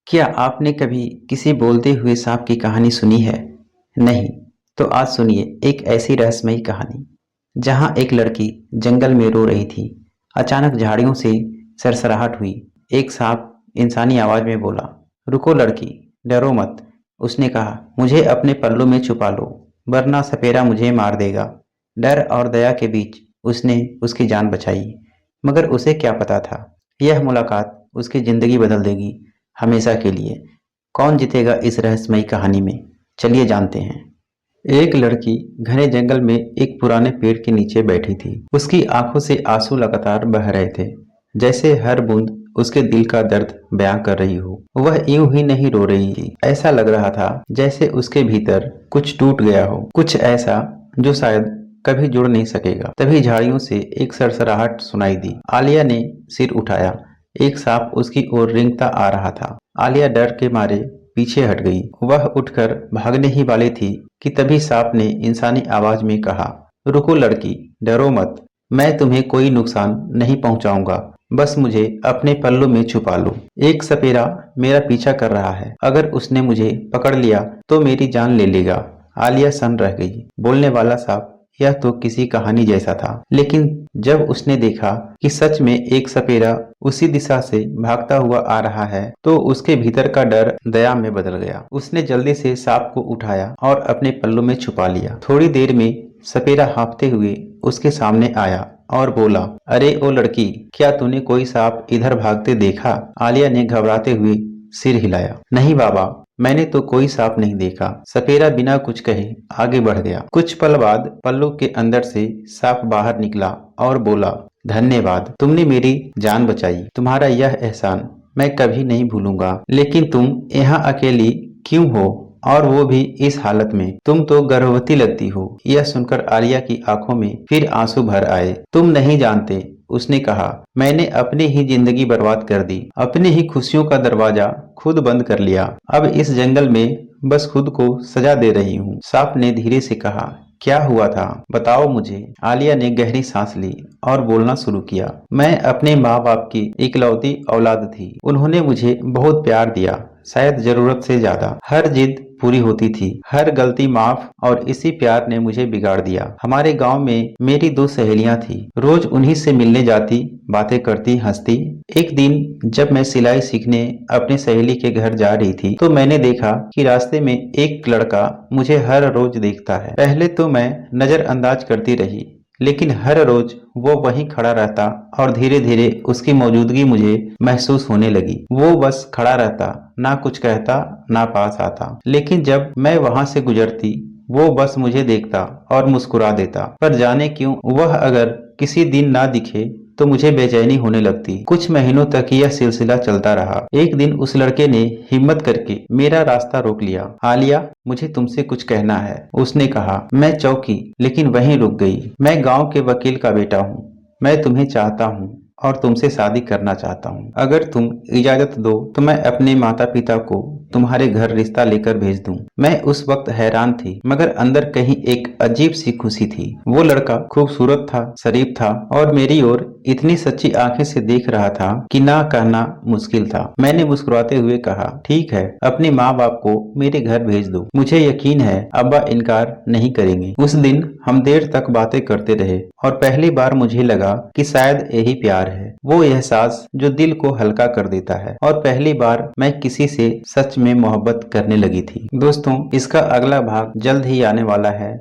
क्या आपने कभी किसी बोलते हुए सांप की कहानी सुनी है? नहीं, तो आज सुनिए एक ऐसी रहस्यमयी कहानी जहां एक लड़की जंगल में रो रही थी। अचानक झाड़ियों से सरसराहट हुई। एक सांप इंसानी आवाज में बोला, रुको लड़की, डरो मत। उसने कहा, मुझे अपने पल्लू में छुपा लो, वरना सपेरा मुझे मार देगा। डर और दया के बीच उसने उसकी जान बचाई, मगर उसे क्या पता था, यह मुलाकात उसकी जिंदगी बदल देगी, हमेशा के लिए। कौन जीतेगा इस रहस्यमयी कहानी में? चलिए जानते हैं। एक लड़की घने जंगल में एक पुराने पेड़ के नीचे बैठी थी। उसकी आंखों से आंसू लगातार बह रहे थे, जैसे हर बूंद उसके दिल का दर्द बयां कर रही हो। वह यूं ही नहीं रो रही थी, ऐसा लग रहा था जैसे उसके भीतर कुछ टूट गया हो, कुछ ऐसा जो शायद कभी जुड़ नहीं सकेगा। तभी झाड़ियों से एक सरसराहट सुनाई दी। आलिया ने सिर उठाया। एक सांप उसकी ओर रेंगता आ रहा था। आलिया डर के मारे पीछे हट गई। वह उठकर भागने ही वाली थी कि तभी सांप ने इंसानी आवाज में कहा, रुको लड़की, डरो मत। मैं तुम्हें कोई नुकसान नहीं पहुंचाऊंगा, बस मुझे अपने पल्लू में छुपा लो। एक सपेरा मेरा पीछा कर रहा है, अगर उसने मुझे पकड़ लिया तो मेरी जान ले लेगा। आलिया सन्न रह गई। बोलने वाला सांप यह तो किसी कहानी जैसा था, लेकिन जब उसने देखा कि सच में एक सपेरा उसी दिशा से भागता हुआ आ रहा है, तो उसके भीतर का डर दया में बदल गया। उसने जल्दी से सांप को उठाया और अपने पल्लू में छुपा लिया। थोड़ी देर में सपेरा हाँफते हुए उसके सामने आया और बोला, अरे ओ लड़की, क्या तूने कोई सांप इधर भागते देखा? आलिया ने घबराते हुए सिर हिलाया। नहीं बाबा, मैंने तो कोई सांप नहीं देखा। सपेरा बिना कुछ कहे आगे बढ़ गया। कुछ पल बाद पल्लू के अंदर से सांप बाहर निकला और बोला, धन्यवाद, तुमने मेरी जान बचाई। तुम्हारा यह एहसान मैं कभी नहीं भूलूंगा। लेकिन तुम यहाँ अकेली क्यों हो, और वो भी इस हालत में? तुम तो गर्भवती लगती हो। यह सुनकर आलिया की आंखों में फिर आंसू भर आए। तुम नहीं जानते, उसने कहा, मैंने अपनी ही जिंदगी बर्बाद कर दी, अपनी ही खुशियों का दरवाजा खुद बंद कर लिया। अब इस जंगल में बस खुद को सजा दे रही हूँ। सांप ने धीरे से कहा, क्या हुआ था, बताओ मुझे। आलिया ने गहरी सांस ली और बोलना शुरू किया। मैं अपने माँ बाप की इकलौती औलाद थी। उन्होंने मुझे बहुत प्यार दिया, शायद जरूरत से ज्यादा। हर जिद पूरी होती थी, हर गलती माफ, और इसी प्यार ने मुझे बिगाड़ दिया। हमारे गांव में मेरी दो सहेलियां थी, रोज उन्हीं से मिलने जाती, बातें करती, हंसती। एक दिन जब मैं सिलाई सीखने अपनी सहेली के घर जा रही थी, तो मैंने देखा कि रास्ते में एक लड़का मुझे हर रोज देखता है। पहले तो मैं नजरअंदाज करती रही, लेकिन हर रोज वो वहीं खड़ा रहता और धीरे धीरे उसकी मौजूदगी मुझे महसूस होने लगी। वो बस खड़ा रहता, ना कुछ कहता, ना पास आता। लेकिन जब मैं वहां से गुजरती, वो बस मुझे देखता और मुस्कुरा देता। पर जाने क्यों, वह अगर किसी दिन ना दिखे तो मुझे बेचैनी होने लगती। कुछ महीनों तक यह सिलसिला चलता रहा। एक दिन उस लड़के ने हिम्मत करके मेरा रास्ता रोक लिया। आलिया, मुझे तुमसे कुछ कहना है, उसने कहा। मैं चौंकी, लेकिन वहीं रुक गई। मैं गांव के वकील का बेटा हूँ। मैं तुम्हें चाहता हूँ और तुमसे शादी करना चाहता हूँ। अगर तुम इजाजत दो तो मैं अपने माता पिता को तुम्हारे घर रिश्ता लेकर भेज दूं। मैं उस वक्त हैरान थी, मगर अंदर कहीं एक अजीब सी खुशी थी। वो लड़का खूबसूरत था, शरीफ था, और मेरी ओर इतनी सच्ची आंखें से देख रहा था कि ना कहना मुश्किल था। मैंने मुस्कुराते हुए कहा, ठीक है, अपने माँ बाप को मेरे घर भेज दो। मुझे यकीन है अब्बा इनकार नहीं करेंगे। उस दिन हम देर तक बातें करते रहे और पहली बार मुझे लगा कि शायद यही प्यार है, वो एहसास जो दिल को हल्का कर देता है। और पहली बार मैं किसी से सच में मोहब्बत करने लगी थी। दोस्तों, इसका अगला भाग जल्द ही आने वाला है।